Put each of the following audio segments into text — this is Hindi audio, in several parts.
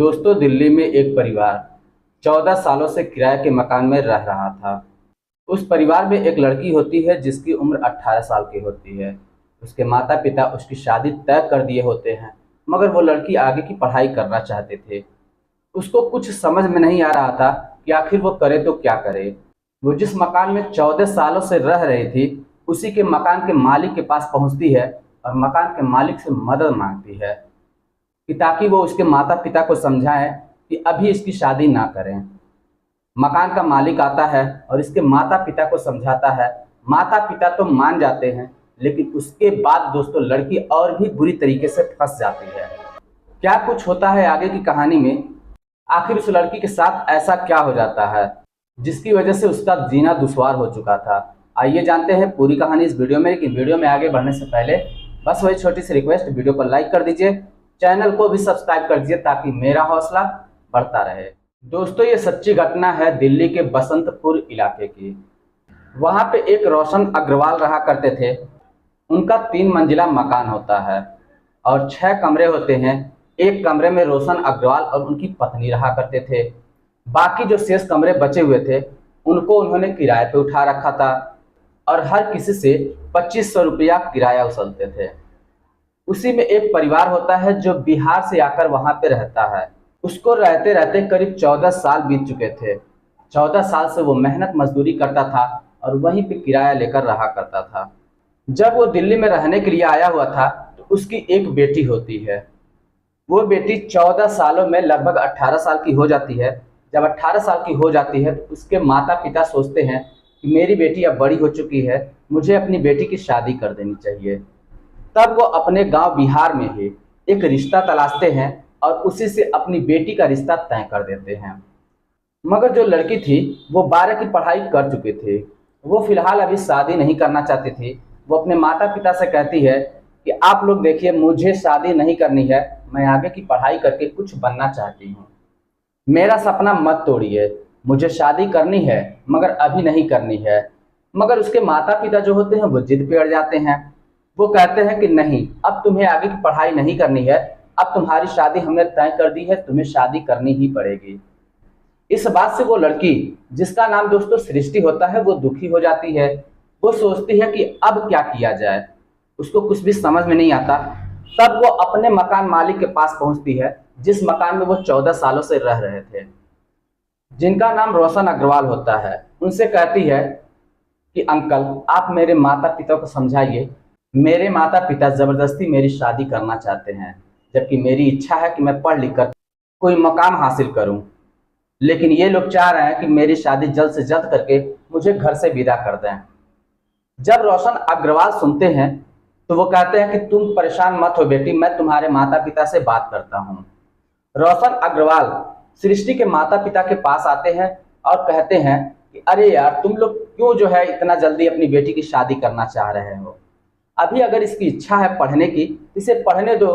दोस्तों, दिल्ली में एक परिवार 14 सालों से किराए के मकान में रह रहा था। उस परिवार में एक लड़की होती है जिसकी उम्र 18 साल की होती है। उसके माता पिता उसकी शादी तय कर दिए होते हैं, मगर वो लड़की आगे की पढ़ाई करना चाहते थे। उसको कुछ समझ में नहीं आ रहा था कि आखिर वो करे तो क्या करे। वो जिस मकान में 14 सालों से रह रही थी, उसी के मकान के मालिक के पास पहुंचती है और मकान के मालिक से मदद मांगती है कि ताकि वो उसके माता पिता को समझाएं कि अभी इसकी शादी ना करें। मकान का मालिक आता है और इसके माता पिता को समझाता है। माता पिता तो मान जाते हैं, लेकिन उसके बाद दोस्तों लड़की और भी बुरी तरीके से फंस जाती है। क्या कुछ होता है आगे की कहानी में? आखिर उस लड़की के साथ ऐसा क्या हो जाता है जिसकी वजह से उसका जीना दुश्वार हो चुका था? आइए जानते हैं पूरी कहानी इस वीडियो में। लेकिन वीडियो में आगे बढ़ने से पहले बस वही छोटी सी रिक्वेस्ट, वीडियो को लाइक कर दीजिए, चैनल को भी सब्सक्राइब कर दीजिए ताकि मेरा हौसला बढ़ता रहे। दोस्तों, ये सच्ची घटना है दिल्ली के बसंतपुर इलाके की। वहाँ पे एक रोशन अग्रवाल रहा करते थे। उनका 3 मंजिला मकान होता है और 6 कमरे होते हैं। एक कमरे में रोशन अग्रवाल और उनकी पत्नी रहा करते थे। बाकी जो शेष कमरे बचे हुए थे उनको उन्होंने किराए पे उठा रखा था और हर किसी से 2500 रुपया किराया वसूलते थे। उसी में एक परिवार होता है जो बिहार से आकर वहां पे रहता है। उसको रहते रहते करीब 14 साल बीत चुके थे। 14 साल से वो मेहनत मजदूरी करता था और वहीं पे किराया लेकर रहा करता था। जब वो दिल्ली में रहने के लिए आया हुआ था तो उसकी एक बेटी होती है। वो बेटी 14 सालों में लगभग 18 साल की हो जाती है। जब 18 साल की हो जाती है तो उसके माता पिता सोचते हैं कि मेरी बेटी अब बड़ी हो चुकी है, मुझे अपनी बेटी की शादी कर देनी चाहिए। तब वो अपने गांव बिहार में ही एक रिश्ता तलाशते हैं और उसी से अपनी बेटी का रिश्ता तय कर देते हैं। मगर जो लड़की थी वो 12 की पढ़ाई कर चुकी थी। वो फिलहाल अभी शादी नहीं करना चाहती थी। वो अपने माता पिता से कहती है कि आप लोग देखिए, मुझे शादी नहीं करनी है, मैं आगे की पढ़ाई करके कुछ बनना चाहती हूँ। मेरा सपना मत तोड़िए, मुझे शादी करनी है मगर अभी नहीं करनी है। मगर उसके माता पिता जो होते हैं वो जिद पे अड़ जाते हैं। वो कहते हैं कि नहीं, अब तुम्हें आगे की पढ़ाई नहीं करनी है, अब तुम्हारी शादी हमने तय कर दी है, तुम्हें शादी करनी ही पड़ेगी। इस बात से वो लड़की, जिसका नाम दोस्तों सृष्टि होता है, वो दुखी हो जाती है। वो सोचती है कि अब क्या किया जाए, उसको कुछ भी समझ में नहीं आता। तब वो अपने मकान मालिक के पास पहुंचती है जिस मकान में वो 14 सालों से रह रहे थे, जिनका नाम रोशन अग्रवाल होता है। उनसे कहती है कि अंकल, आप मेरे माता पिता को समझाइए। मेरे माता पिता जबरदस्ती मेरी शादी करना चाहते हैं, जबकि मेरी इच्छा है कि मैं पढ़ लिख कर कोई मकाम हासिल करूं। लेकिन ये लोग चाह रहे हैं कि मेरी शादी जल्द से जल्द करके मुझे घर से विदा कर दें। जब रोशन अग्रवाल सुनते हैं तो वो कहते हैं कि तुम परेशान मत हो बेटी, मैं तुम्हारे माता पिता से बात करता हूँ। रोशन अग्रवाल सृष्टि के माता पिता के पास आते हैं और कहते हैं कि अरे यार, तुम लोग क्यों जो है इतना जल्दी अपनी बेटी की शादी करना चाह रहे हो? अभी अगर इसकी इच्छा है पढ़ने की, इसे पढ़ने दो।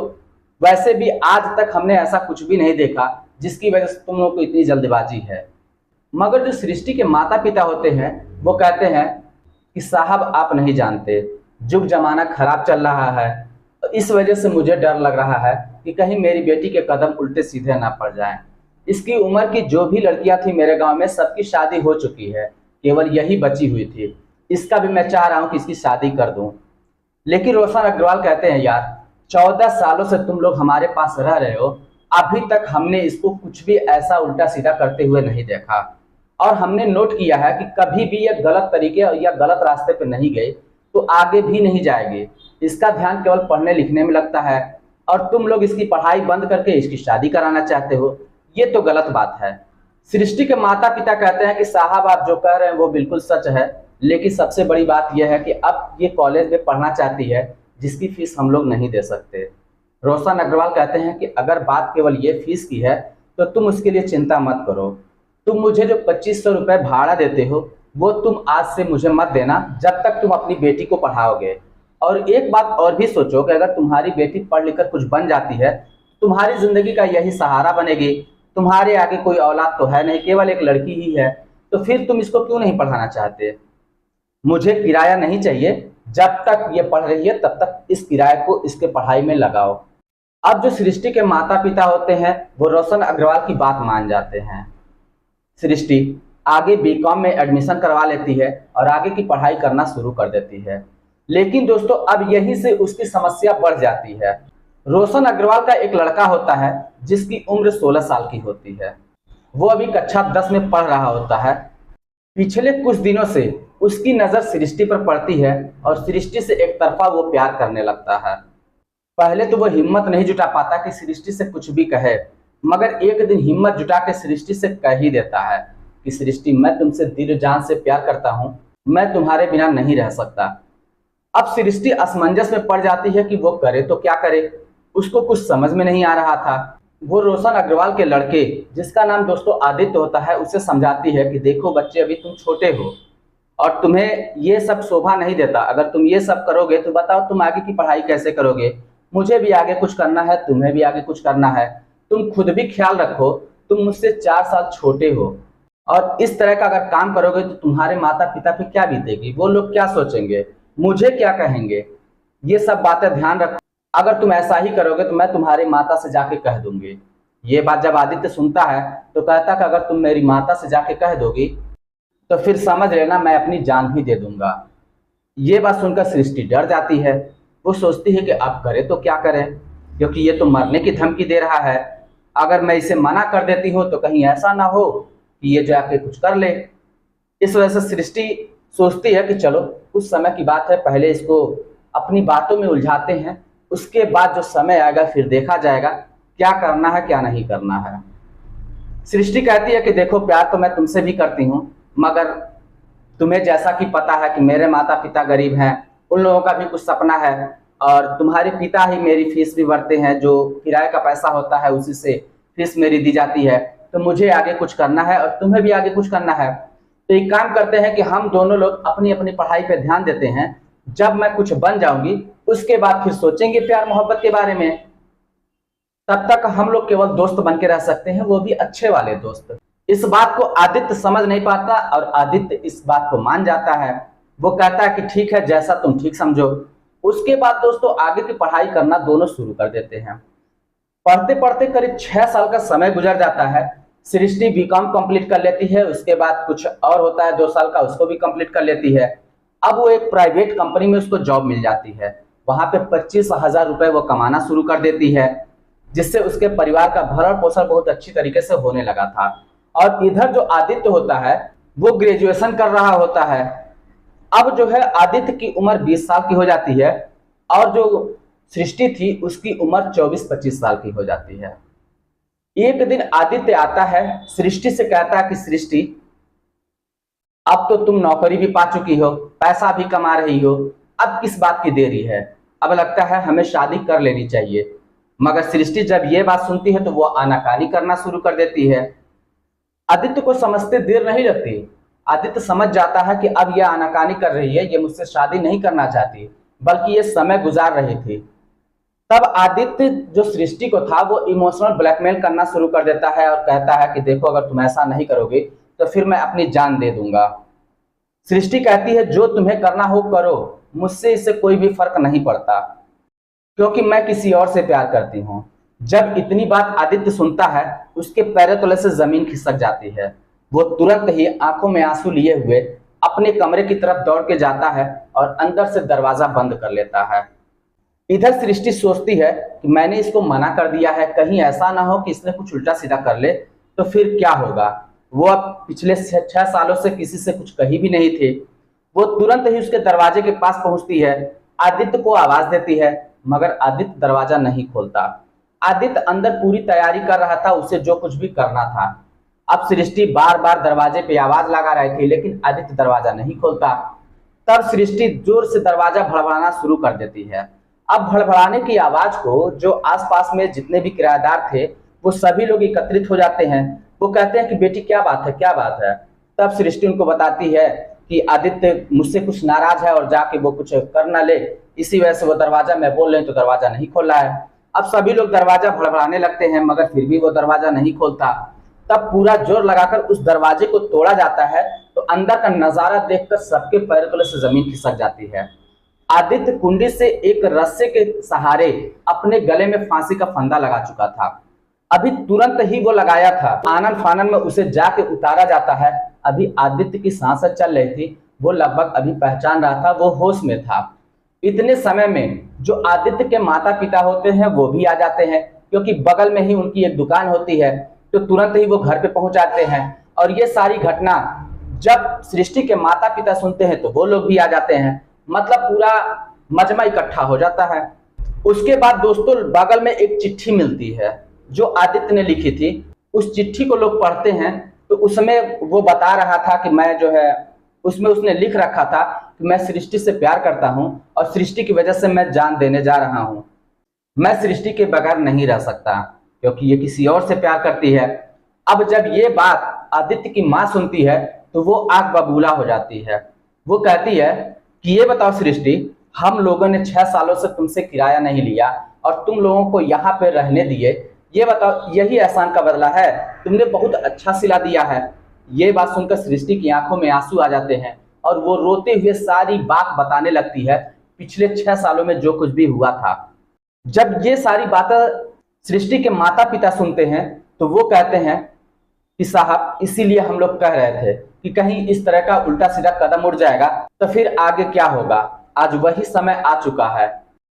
वैसे भी आज तक हमने ऐसा कुछ भी नहीं देखा जिसकी वजह से तुम लोगों को इतनी जल्दबाजी है। मगर जो सृष्टि के माता पिता होते हैं वो कहते हैं कि साहब, आप नहीं जानते, जुग जमाना खराब चल रहा है, इस वजह से मुझे डर लग रहा है कि कहीं मेरी बेटी के कदम उल्टे सीधे ना पड़ जाएं। इसकी उम्र की जो भी लड़कियां थी मेरे गांव में, सबकी शादी हो चुकी है, केवल यही बची हुई थी। इसका भी मैं चाह रहा हूं कि इसकी शादी कर दूं। लेकिन रोशन अग्रवाल कहते हैं, यार 14 सालों से तुम लोग हमारे पास रह रहे हो, अभी तक हमने इसको कुछ भी ऐसा उल्टा सीधा करते हुए नहीं देखा और हमने नोट किया है कि कभी भी ये गलत तरीके या गलत रास्ते पे नहीं गए तो आगे भी नहीं जाएगी। इसका ध्यान केवल पढ़ने लिखने में लगता है और तुम लोग इसकी पढ़ाई बंद करके इसकी शादी कराना चाहते हो, ये तो गलत बात है। सृष्टि के माता पिता कहते हैं कि साहब, आप जो कह रहे हैं वो बिल्कुल सच है, लेकिन सबसे बड़ी बात यह है कि अब ये कॉलेज में पढ़ना चाहती है जिसकी फीस हम लोग नहीं दे सकते। रोशन अग्रवाल कहते हैं कि अगर बात केवल ये फीस की है तो तुम उसके लिए चिंता मत करो। तुम मुझे जो 2500 रुपये भाड़ा देते हो वो तुम आज से मुझे मत देना जब तक तुम अपनी बेटी को पढ़ाओगे। और एक बात और भी सोचो कि अगर तुम्हारी बेटी पढ़ लिख कर कुछ बन जाती है, तुम्हारी जिंदगी का यही सहारा बनेगी। तुम्हारे आगे कोई औलाद तो है नहीं, केवल एक लड़की ही है, तो फिर तुम इसको क्यों नहीं पढ़ाना चाहते? मुझे किराया नहीं चाहिए, जब तक ये पढ़ रही है तब तक इस किराए को इसके पढ़ाई में लगाओ। अब जो सृष्टि के माता पिता होते हैं वो रोशन अग्रवाल की बात मान जाते हैं। सृष्टि आगे बीकॉम में एडमिशन करवा लेती है और आगे की पढ़ाई करना शुरू कर देती है। लेकिन दोस्तों अब यहीं से उसकी समस्या बढ़ जाती है। रोशन अग्रवाल का एक लड़का होता है जिसकी उम्र 16 साल की होती है। वो अभी कक्षा 10 में पढ़ रहा होता है। पिछले कुछ दिनों से उसकी नज़र सृष्टि पर पड़ती है और सृष्टि से एक तरफा वो प्यार करने लगता है। पहले तो वो हिम्मत नहीं जुटा पाता कि सृष्टि से कुछ भी कहे, मगर एक दिन हिम्मत जुटा के सृष्टि से कह ही देता है कि सृष्टि, मैं तुमसे दिल जान से प्यार करता हूँ, मैं तुम्हारे बिना नहीं रह सकता। अब सृष्टि असमंजस में पड़ जाती है कि वो करे तो क्या करे। उसको कुछ समझ में नहीं आ रहा था। वो रोशन अग्रवाल के लड़के, जिसका नाम दोस्तों आदित्य होता है, उसे समझाती है कि देखो बच्चे, अभी तुम छोटे हो और तुम्हें ये सब शोभा नहीं देता। अगर तुम ये सब करोगे तो बताओ तुम आगे की पढ़ाई कैसे करोगे। मुझे भी आगे कुछ करना है, तुम्हें भी आगे कुछ करना है। तुम खुद भी ख्याल रखो, तुम मुझसे 4 साल छोटे हो और इस तरह का अगर काम करोगे तो तुम्हारे माता पिता पे क्या बीतेगी, वो लोग क्या सोचेंगे, मुझे क्या कहेंगे। ये सब बातें ध्यान रखो। अगर तुम ऐसा ही करोगे तो मैं तुम्हारी माता से जाके कह दूंगी। ये बात जब आदित्य सुनता है तो कहता कि अगर तुम मेरी माता से जाके कह दोगी तो फिर समझ लेना मैं अपनी जान भी दे दूंगा। ये बात सुनकर सृष्टि डर जाती है। वो सोचती है कि अब करे तो क्या करें, क्योंकि ये तो मरने की धमकी दे रहा है। अगर मैं इसे मना कर देती हूँ तो कहीं ऐसा ना हो कि ये जाके कुछ कर ले। इस वजह से सृष्टि सोचती है कि चलो कुछ समय की बात है, पहले इसको अपनी बातों में उलझाते हैं, उसके बाद जो समय आएगा फिर देखा जाएगा क्या करना है क्या नहीं करना है। सृष्टि कहती है कि देखो, प्यार तो मैं तुमसे भी करती हूँ, मगर तुम्हें जैसा कि पता है कि मेरे माता पिता गरीब हैं, उन लोगों का भी कुछ सपना है और तुम्हारे पिता ही मेरी फीस भी भरते हैं, जो किराए का पैसा होता है उसी से फीस मेरी दी जाती है। तो मुझे आगे कुछ करना है और तुम्हें भी आगे कुछ करना है। तो एक काम करते हैं कि हम दोनों लोग अपनी अपनी पढ़ाई पे ध्यान देते हैं। जब मैं कुछ बन जाऊंगी उसके बाद फिर सोचेंगे प्यार मोहब्बत के बारे में। तब तक हम लोग केवल दोस्त बन के रह सकते हैं, वो भी अच्छे वाले दोस्त। इस बात को आदित्य समझ नहीं पाता और आदित्य इस बात को मान जाता है। वो कहता है कि ठीक है, जैसा तुम ठीक समझो। उसके बाद दोस्तों आगे की पढ़ाई करना दोनों शुरू कर देते हैं। पढ़ते पढ़ते करीब 6 साल का समय गुजर जाता है। सृष्टि बीकॉम कंप्लीट कर लेती है, उसके बाद कुछ और होता है 2 साल का, उसको भी कंप्लीट कर लेती है। अब वो एक प्राइवेट कंपनी में उसको जॉब मिल जाती है। वहां पे 25,000 रुपए वो कमाना शुरू कर देती है, जिससे उसके परिवार का भरण पोषण बहुत अच्छी तरीके से होने लगा था। और इधर जो आदित्य होता है वो ग्रेजुएशन कर रहा होता है। अब जो है आदित्य की उम्र 20 साल की हो जाती है और जो सृष्टि थी उसकी उम्र 24-25 साल की हो जाती है। एक दिन आदित्य आता है, सृष्टि से कहता है कि सृष्टि, अब तो तुम नौकरी भी पा चुकी हो, पैसा भी कमा रही हो, अब किस बात की देरी है, अब लगता है हमें शादी कर लेनी चाहिए। मगर सृष्टि जब ये बात सुनती है तो वो आनाकानी करना शुरू कर देती है। आदित्य को समझते देर नहीं लगती। आदित्य समझ जाता है कि अब यह आनाकानी कर रही है, ये मुझसे शादी नहीं करना चाहती, बल्कि ये समय गुजार रही थी। तब आदित्य जो सृष्टि को था वो इमोशनल ब्लैकमेल करना शुरू कर देता है और कहता है कि देखो, अगर तुम ऐसा नहीं करोगे तो फिर मैं अपनी जान दे दूंगा। सृष्टि कहती है जो तुम्हें करना हो करो, मुझसे इससे कोई भी फर्क नहीं पड़ता, क्योंकि मैं किसी और से प्यार करती हूँ। जब इतनी बात आदित्य सुनता है उसके पैरों तले से जमीन खिसक जाती है। वो तुरंत ही आंखों में आंसू लिए हुए अपने कमरे की तरफ दौड़ के जाता है और अंदर से दरवाजा बंद कर लेता है। इधर सृष्टि सोचती है कि मैंने इसको मना कर दिया है, कहीं ऐसा ना हो कि इसने कुछ उल्टा सीधा कर ले तो फिर क्या होगा। वो अब पिछले 6 सालों से किसी से कुछ कही भी नहीं थे। वो तुरंत ही उसके दरवाजे के पास पहुंचती है, आदित्य को आवाज देती है, मगर आदित्य दरवाजा नहीं खोलता। आदित्य अंदर पूरी तैयारी कर रहा था, उसे जो कुछ भी करना था। अब सृष्टि बार बार दरवाजे पे आवाज लगा रही थी, लेकिन आदित्य दरवाजा नहीं खोलता। तब सृष्टि जोर से दरवाजा भड़बड़ाना शुरू कर देती है। अब भड़बड़ाने की आवाज को जो आसपास में जितने भी किराएदार थे वो सभी लोग एकत्रित हो जाते हैं। वो कहते हैं कि बेटी क्या बात है, क्या बात है। तब सृष्टि उनको बताती है कि आदित्य मुझसे कुछ नाराज है और जाके वो कुछ कर ना ले, इसी वजह से वो दरवाजा, मैं बोल रही तो दरवाजा नहीं खोल रहा है। अब सभी लोग दरवाजा भड़बड़ाने लगते हैं, मगर फिर भी वो दरवाजा नहीं खोलता। तब पूरा जोर लगाकर उस दरवाजे को तोड़ा जाता है, तो अंदर का नजारा देखकर सबके पैरों तले से जमीन खिसक जाती है। आदित्य कुंडी से एक रस्से के सहारे अपने गले में फांसी का फंदा लगा चुका था। अभी तुरंत ही वो लगाया था, आनन फानन में उसे जाके उतारा जाता है। अभी आदित्य की सांसें चल रही थी, वो लगभग अभी पहचान रहा था, वो होश में था। इतने समय में जो आदित्य के माता पिता होते हैं वो भी आ जाते हैं, क्योंकि बगल में ही उनकी एक दुकान होती है, तो तुरंत ही वो घर पे पहुंच जाते हैं। और ये सारी घटना जब सृष्टि के माता पिता सुनते हैं तो वो लोग भी आ जाते हैं, मतलब पूरा मजमा इकट्ठा हो जाता है। उसके बाद दोस्तों बगल में एक चिट्ठी मिलती है जो आदित्य ने लिखी थी। उस चिट्ठी को लोग पढ़ते हैं तो उसमें वो बता रहा था कि मैं जो है, उसमें उसने लिख रखा था कि मैं सृष्टि से प्यार करता हूं और सृष्टि की वजह से मैं जान देने जा रहा हूं। मैं सृष्टि के बगैर नहीं रह सकता क्योंकि ये किसी और से प्यार करती है। अब जब ये बात आदित्य की माँ सुनती है तो वो आग बबूला हो जाती है। वो कहती है कि ये बताओ सृष्टि, हम लोगों ने 6 सालों से तुमसे किराया नहीं लिया और तुम लोगों को यहाँ पे रहने दिए, ये बताओ यही एहसान का बदला है? तुमने बहुत अच्छा सिला दिया है। ये बात सुनकर सृष्टि की आंखों में आंसू आ जाते हैं और वो रोते हुए सारी बात बताने लगती है, पिछले 6 सालों में जो कुछ भी हुआ था। जब ये सारी बातें सृष्टि के माता पिता सुनते हैं तो वो कहते हैं कि साहब इसीलिए हम लोग कह रहे थे कि कहीं इस तरह का उल्टा सीधा कदम उठ जाएगा तो फिर आगे क्या होगा। आज वही समय आ चुका है।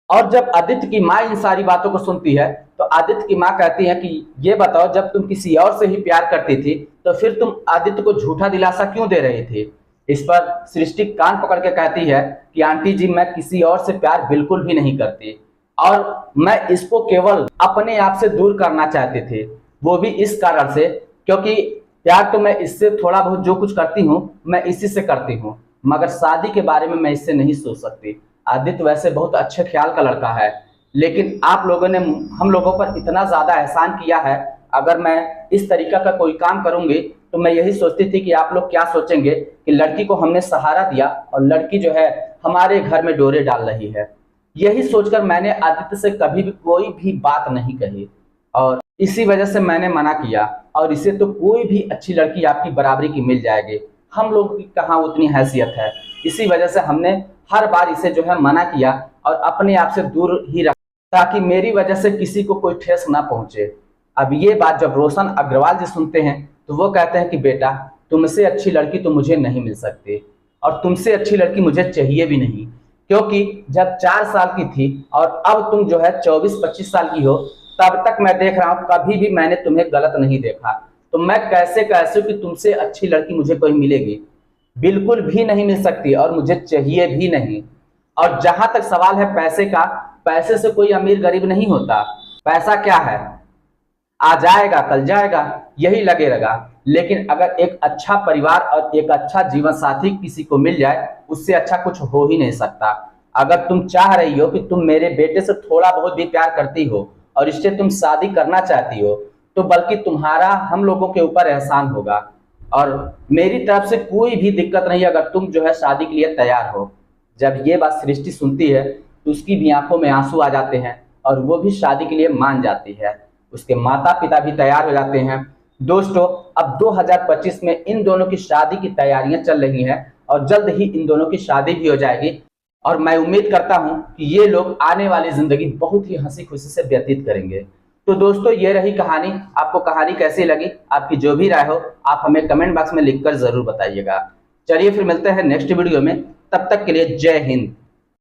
और जब आदित्य की माँ इन सारी बातों को सुनती है तो आदित्य की माँ कहती है कि ये बताओ, जब तुम किसी और से ही प्यार करती थी तो फिर तुम आदित्य को झूठा दिलासा क्यों दे रही थी? इस पर सृष्टि कान पकड़ के कहती है कि आंटी जी, मैं किसी और से प्यार बिल्कुल भी नहीं करती और मैं इसको केवल अपने आप से दूर करना चाहती थी। वो भी इस कारण से क्योंकि प्यार तो मैं इससे थोड़ा बहुत जो कुछ करती हूँ मैं इसी से करती हूँ, मगर शादी के बारे में मैं इससे नहीं सोच सकती। आदित्य वैसे बहुत अच्छे ख्याल का लड़का है, लेकिन आप लोगों ने हम लोगों पर इतना ज़्यादा एहसान किया है, अगर मैं इस तरीका का कोई काम करूंगी तो मैं यही सोचती थी कि आप लोग क्या सोचेंगे कि लड़की को हमने सहारा दिया और लड़की जो है हमारे घर में डोरे डाल रही है। यही सोचकर मैंने आदित्य से कभी भी कोई भी बात नहीं कही और इसी वजह से मैंने मना किया। और इसे तो कोई भी अच्छी लड़की आपकी बराबरी की मिल जाएगी, हम लोग की कहाँ उतनी हैसियत है। इसी वजह से हमने हर बार इसे जो है मना किया और अपने आप से दूर ही रखा ताकि मेरी वजह से किसी को कोई ठेस ना पहुंचे। अब ये बात जब रोशन अग्रवाल जी सुनते हैं तो वो कहते हैं कि बेटा, तुमसे अच्छी लड़की तो मुझे नहीं मिल सकती और तुमसे अच्छी लड़की मुझे चाहिए भी नहीं, क्योंकि जब 4 साल की थी और अब तुम जो है 24-25 साल की हो, तब तक मैं देख रहा हूं कभी भी मैंने तुम्हें गलत नहीं देखा। तो मैं कैसे कैसे कि तुमसे अच्छी लड़की मुझे कोई मिलेगी? बिल्कुल भी नहीं मिल सकती और मुझे चाहिए भी नहीं। और जहां तक सवाल है पैसे का, पैसे से कोई अमीर गरीब नहीं होता। पैसा क्या है, आ जाएगा कल जाएगा, यही लगे रहेगा। लेकिन अगर एक अच्छा परिवार और एक अच्छा जीवन साथी किसी को मिल जाए, उससे अच्छा कुछ हो ही नहीं सकता। अगर तुम चाह रही हो कि तुम मेरे बेटे से थोड़ा बहुत भी प्यार करती हो और इससे तुम शादी करना चाहती हो, तो बल्कि तुम्हारा हम लोगों के ऊपर एहसान होगा और मेरी तरफ से कोई भी दिक्कत नहीं अगर तुम जो है शादी के लिए तैयार हो। जब ये बात सृष्टि सुनती है तो उसकी भी आंखों में आंसू आ जाते हैं और वो भी शादी के लिए मान जाती है। उसके माता पिता भी तैयार हो जाते हैं। दोस्तों अब 2025 में इन दोनों की शादी की तैयारियां चल रही हैं और जल्द ही इन दोनों की शादी भी हो जाएगी और मैं उम्मीद करता हूं कि ये लोग आने वाली जिंदगी बहुत ही हंसी खुशी से व्यतीत करेंगे। तो दोस्तों ये रही कहानी। आपको कहानी कैसी लगी, आपकी जो भी राय हो आप हमें कमेंट बॉक्स में लिखकर जरूर बताइएगा। चलिए फिर मिलते हैं नेक्स्ट वीडियो में, तब तक के लिए जय हिंद।